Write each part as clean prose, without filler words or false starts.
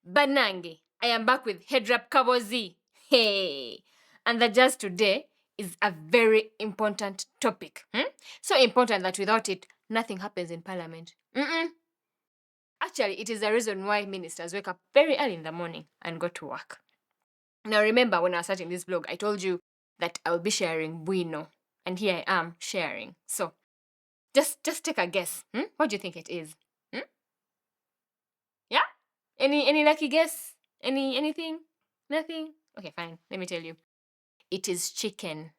Banange. I am back with Headwrap Kaboozi. Hey! And the just today is a very important topic. So important that without it, nothing happens in Parliament. Actually, it is the reason why ministers wake up very early in the morning and go to work. Now remember, when I was starting this blog, I told you that I'll be sharing Bueno. And here I am sharing. So, just take a guess. What do you think it is? Yeah? Any lucky guess? Anything? Nothing? Okay, fine. Let me tell you. It is chicken.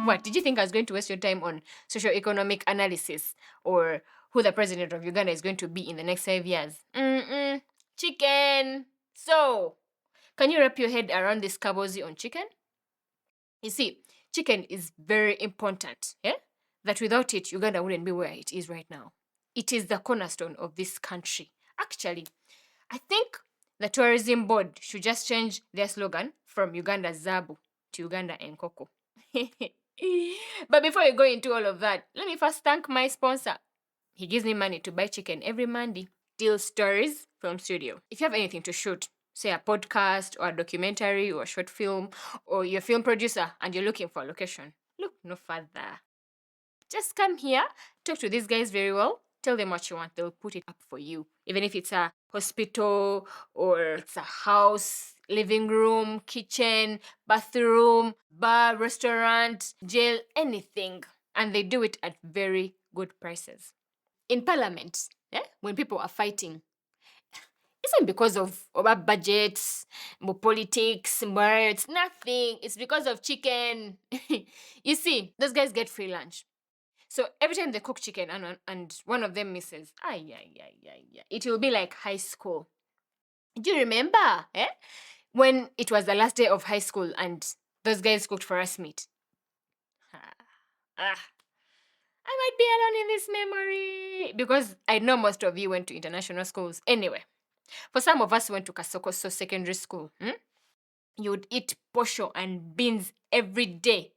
What? Did you think I was going to waste your time on socio-economic analysis or who the president of Uganda is going to be in the next 5 years? Chicken. So, can you wrap your head around this Kaboozi on chicken? You see, chicken is very important, yeah? That without it, Uganda wouldn't be where it is right now. It is the cornerstone of this country. Actually, I think the tourism board should just change their slogan from Uganda Zabu to Uganda Nkoko. But before you go into all of that, let me first thank my sponsor. He gives me money to buy chicken every Monday. Dilstories Film Studio. If you have anything to shoot, say a podcast or a documentary or a short film, or you're a film producer and you're looking for a location, look no further. Just come here, talk to these guys very well, tell them what you want, they'll put it up for you. Even if it's a hospital or it's a house, living room, kitchen, bathroom, bar, restaurant, jail, anything. And they do it at very good prices. In Parliament, when people are fighting, isn't because of budgets, politics, it's nothing. It's because of chicken. You see, those guys get free lunch. So every time they cook chicken and one of them misses, it will be like high school. Do you remember when it was the last day of high school and those guys cooked for us meat? I might be alone in this memory because I know most of you went to international schools. Anyway, for some of us who went to Kasokoso Secondary School, you would eat posho and beans every day,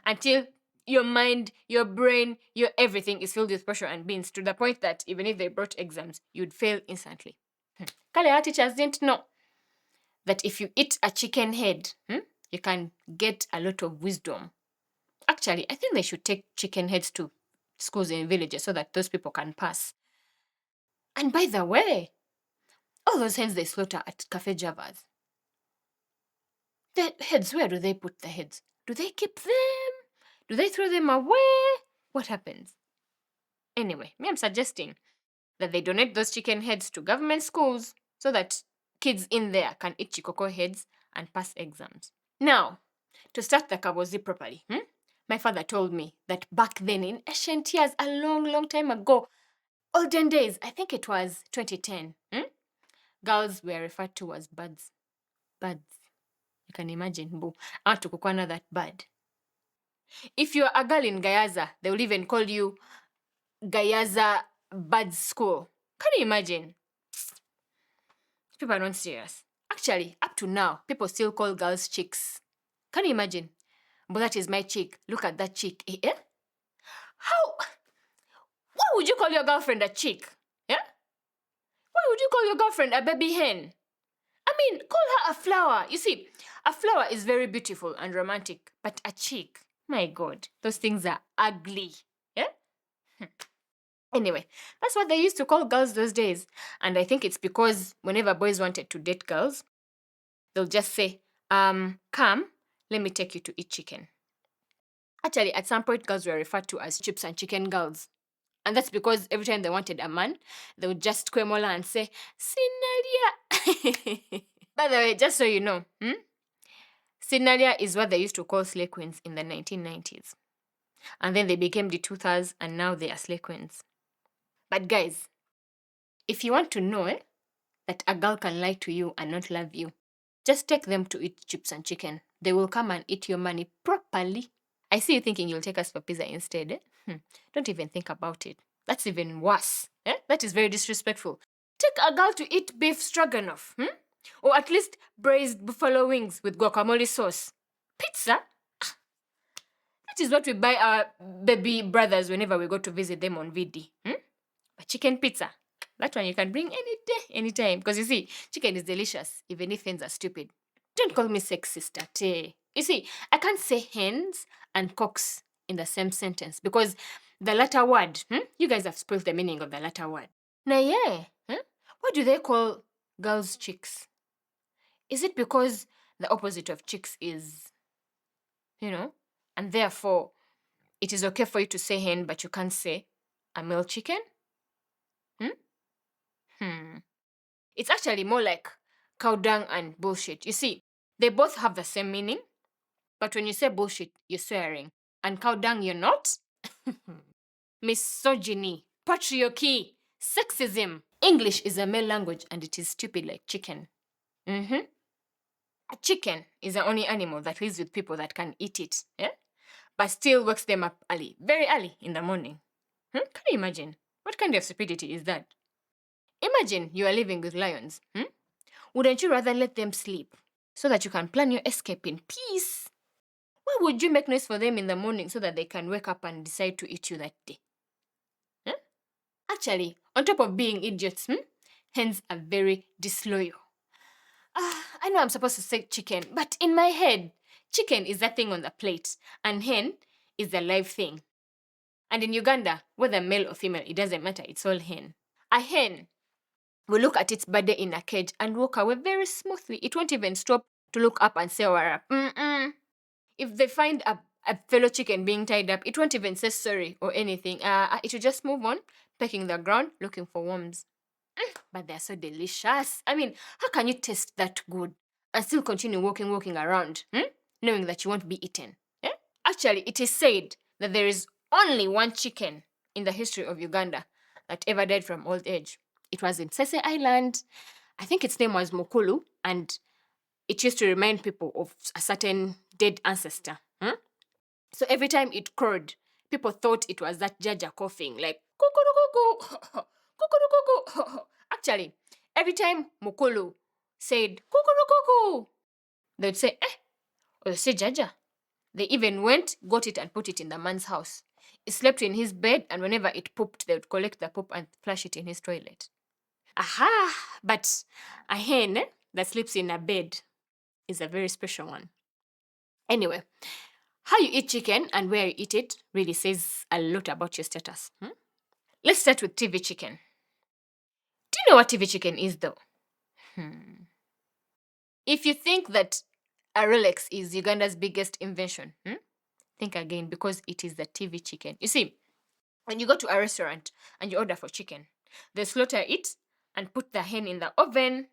until your mind, your brain, your everything is filled with posho and beans to the point that even if they brought exams, you'd fail instantly. Our teachers didn't know that if you eat a chicken head, you can get a lot of wisdom. Actually, I think they should take chicken heads to schools in villages so that those people can pass. And by the way, all those hens they slaughter at Cafe Java's, the heads, where do they put the heads? Do they keep them? Do they throw them away? What happens? Anyway, I'm suggesting that they donate those chicken heads to government schools so that kids in there can eat chikoko heads and pass exams. Now, to start the Kaboozi properly, my father told me that back then in ancient years, a long, long time ago, olden days, I think it was 2010, girls were referred to as birds. Birds. You can imagine, boo. I want to cook another bird. If you're a girl in Gayaza, they will even call you Gayaza Bird School. Can you imagine? People are not serious. Actually, up to now, people still call girls chicks. Can you imagine? But that is my chick. Look at that chick. How? Why would you call your girlfriend a chick? Why would you call your girlfriend a baby hen? I mean, call her a flower. You see, a flower is very beautiful and romantic, but a chick, my God, those things are ugly. Anyway, that's what they used to call girls those days. And I think it's because whenever boys wanted to date girls, they'll just say, come, let me take you to eat chicken. Actually, at some point, girls were referred to as chips and chicken girls. And that's because every time they wanted a man, they would just kwemola and say, Sinalia. By the way, just so you know, Sinalia is what they used to call slay queens in the 1990s. And then they became the 2000s and now they are slay queens. But guys, if you want to know that a girl can lie to you and not love you, just take them to eat chips and chicken. They will come and eat your money properly. I see you thinking you'll take us for pizza instead. Don't even think about it. That's even worse. That is very disrespectful. Take a girl to eat beef stroganoff. Or at least braised buffalo wings with guacamole sauce. Pizza? That is what we buy our baby brothers whenever we go to visit them on VD. chicken pizza. That one you can bring any day, anytime. Because you see, chicken is delicious, even if hens are stupid. Don't call me sexist, ate. You see, I can't say hens and cocks in the same sentence because the latter word, you guys have spoiled the meaning of the latter word. Now, yeah, what do they call girls' chicks? Is it because the opposite of chicks is, and therefore it is okay for you to say hen, but you can't say a male chicken? It's actually more like cow dung and bullshit. You see, they both have the same meaning, but when you say bullshit, you're swearing. And cow dung, you're not. Misogyny, patriarchy, sexism. English is a male language and it is stupid like chicken. A chicken is the only animal that lives with people that can eat it, but still wakes them up early, very early in the morning. Can you imagine? What kind of stupidity is that? Imagine you are living with lions. Wouldn't you rather let them sleep so that you can plan your escape in peace? Why would you make noise for them in the morning so that they can wake up and decide to eat you that day? Actually, on top of being idiots, hens are very disloyal. I know I'm supposed to say chicken, but in my head, chicken is that thing on the plate, and hen is the live thing. And in Uganda, whether male or female, it doesn't matter, it's all hen. A hen will look at its body in a cage and walk away very smoothly. It won't even stop to look up and say, "Wara." If they find a fellow chicken being tied up, it won't even say sorry or anything. It will just move on, pecking the ground, looking for worms. But they're so delicious. I mean, how can you taste that good and still continue walking around, knowing that you won't be eaten? Actually, it is said that there is only one chicken in the history of Uganda that ever died from old age. It was in Sese Island. I think its name was Mukulu, and it used to remind people of a certain dead ancestor. So every time it crowed, people thought it was that Jaja coughing, like kukurukuku, kukurukuku. Actually, every time Mukulu said kukurukuku, they'd say or say Jaja. They even went, got it, and put it in the man's house. It slept in his bed, and whenever it pooped, they would collect the poop and flush it in his toilet. Aha! But a hen that sleeps in a bed is a very special one. Anyway, how you eat chicken and where you eat it really says a lot about your status. Let's start with TV chicken. Do you know what TV chicken is, though? If you think that a rolex is Uganda's biggest invention, think again, because it is the TV chicken. You see, when you go to a restaurant and you order for chicken, they slaughter it and put the hen in the oven,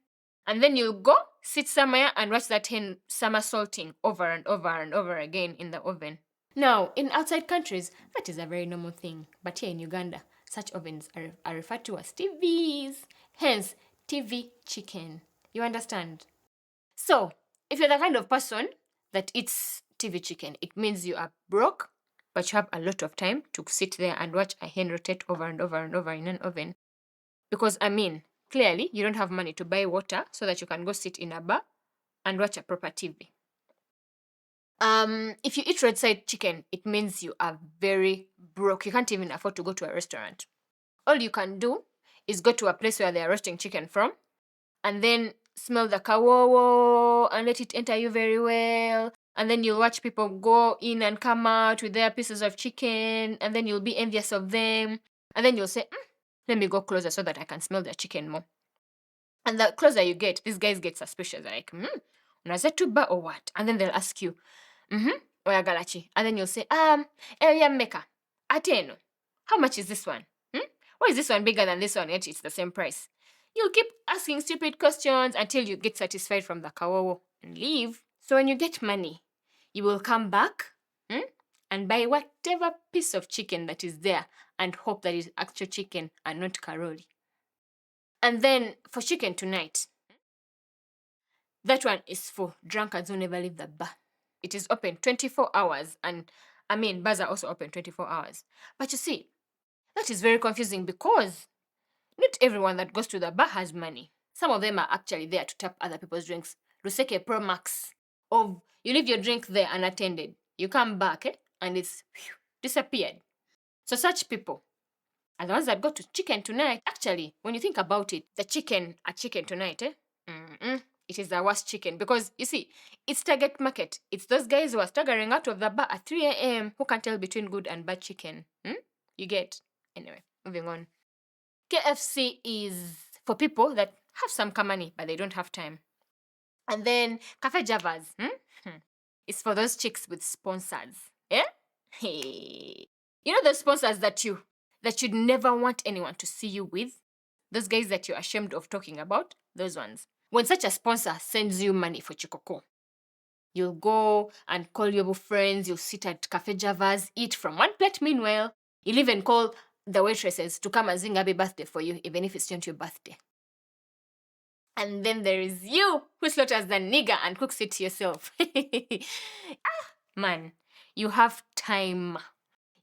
and then you go sit somewhere and watch that hen somersaulting over and over and over again in the oven. Now, in outside countries, that is a very normal thing, but here in Uganda, such ovens are referred to as TVs, hence TV chicken. You understand? So, if you're the kind of person that eats TV chicken, it means you are broke, but you have a lot of time to sit there and watch a hen rotate over and over and over in an oven. Because, clearly, you don't have money to buy water so that you can go sit in a bar and watch a proper TV. If you eat roadside chicken, it means you are very broke. You can't even afford to go to a restaurant. All you can do is go to a place where they are roasting chicken from, and then smell the kawowo and let it enter you very well. And then you'll watch people go in and come out with their pieces of chicken, and then you'll be envious of them. And then you'll say, let me go closer so that I can smell their chicken more. And the closer you get, these guys get suspicious. They're like, unazetuba or what? And then they'll ask you, oyagalachi. And then you'll say, area maker, ateno. How much is this one? Why is this one bigger than this one, yet it's the same price? You'll keep asking stupid questions until you get satisfied from the kawawa and leave. So when you get money, you will come back and buy whatever piece of chicken that is there and hope that it's actual chicken and not karoli. And then for chicken tonight, that one is for drunkards who never leave the bar. It is open 24 hours, and bars are also open 24 hours. But you see, that is very confusing because not everyone that goes to the bar has money. Some of them are actually there to tap other people's drinks. Ruseke Pro Max of you leave your drink there unattended. You come back and it's disappeared. So such people, are the ones that go to chicken tonight. Actually, when you think about it, the chicken at chicken tonight, it is the worst chicken because you see, it's target market. It's those guys who are staggering out of the bar at 3 a.m. who can tell between good and bad chicken. You get? Anyway, moving on. KFC is for people that have some money but they don't have time. And then Cafe Javas, it's for those chicks with sponsors. Yeah? Hey. You know those sponsors that you'd never want anyone to see you with? Those guys that you're ashamed of talking about? Those ones. When such a sponsor sends you money for chikoko, you'll go and call your friends, you'll sit at Cafe Javas, eat from one plate. Meanwhile, you'll even call the waitresses to come and sing happy birthday for you, even if it's not your birthday. And then there is you who slaughters the nigger and cooks it yourself. Man, you have time.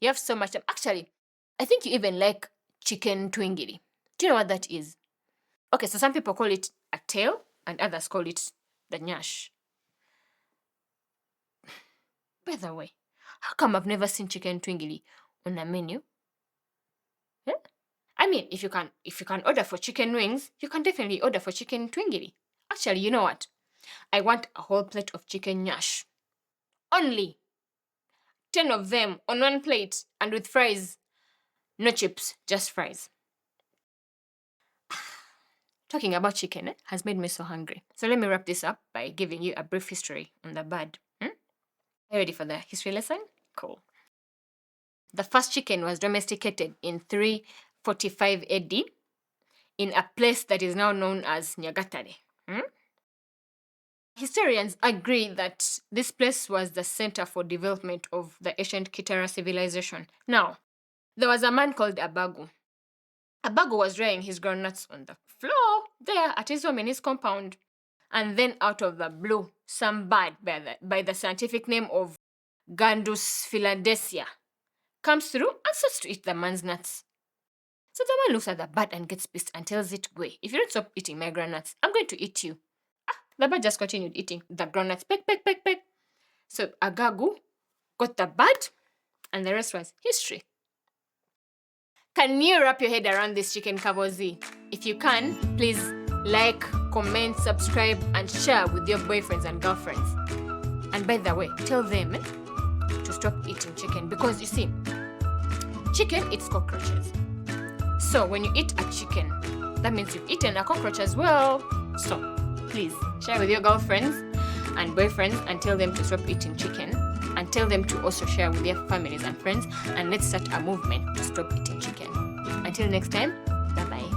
You have so much time. Actually, I think you even like chicken twingiri. Do you know what that is? Okay, so some people call it a tail and others call it the nyash. By the way, how come I've never seen chicken twingiri on a menu? Yeah? I mean, if you can order for chicken wings, you can definitely order for chicken twingiri. Actually, you know what? I want a whole plate of chicken nyash. Only 10 of them on one plate and with fries. No chips, just fries. Talking about chicken has made me so hungry. So let me wrap this up by giving you a brief history on the bird. Are you ready for the history lesson? Cool. The first chicken was domesticated in 345 AD in a place that is now known as Nyagatare. Historians agree that this place was the center for development of the ancient Kitara civilization. Now, there was a man called Abagu. Abagu was drying his groundnuts on the floor there at his home in his compound. And then out of the blue, some bird by the scientific name of Gandus philadelphia comes through and starts to eat the man's nuts. So the man looks at the bird and gets pissed and tells it, "Go, if you don't stop eating my groundnuts, I'm going to eat you." The bird just continued eating the groundnuts, peck, peck, peck, peck. So Agagu got the bird, and the rest was history. Can you wrap your head around this chicken kaboozi? If you can, please like, comment, subscribe, and share with your boyfriends and girlfriends. And by the way, tell them to stop eating chicken because you see, chicken eats cockroaches. So when you eat a chicken, that means you've eaten a cockroach as well. So please share with your girlfriends and boyfriends and tell them to stop eating chicken. And tell them to also share with their families and friends. And let's start a movement to stop eating chicken. Until next time, bye-bye.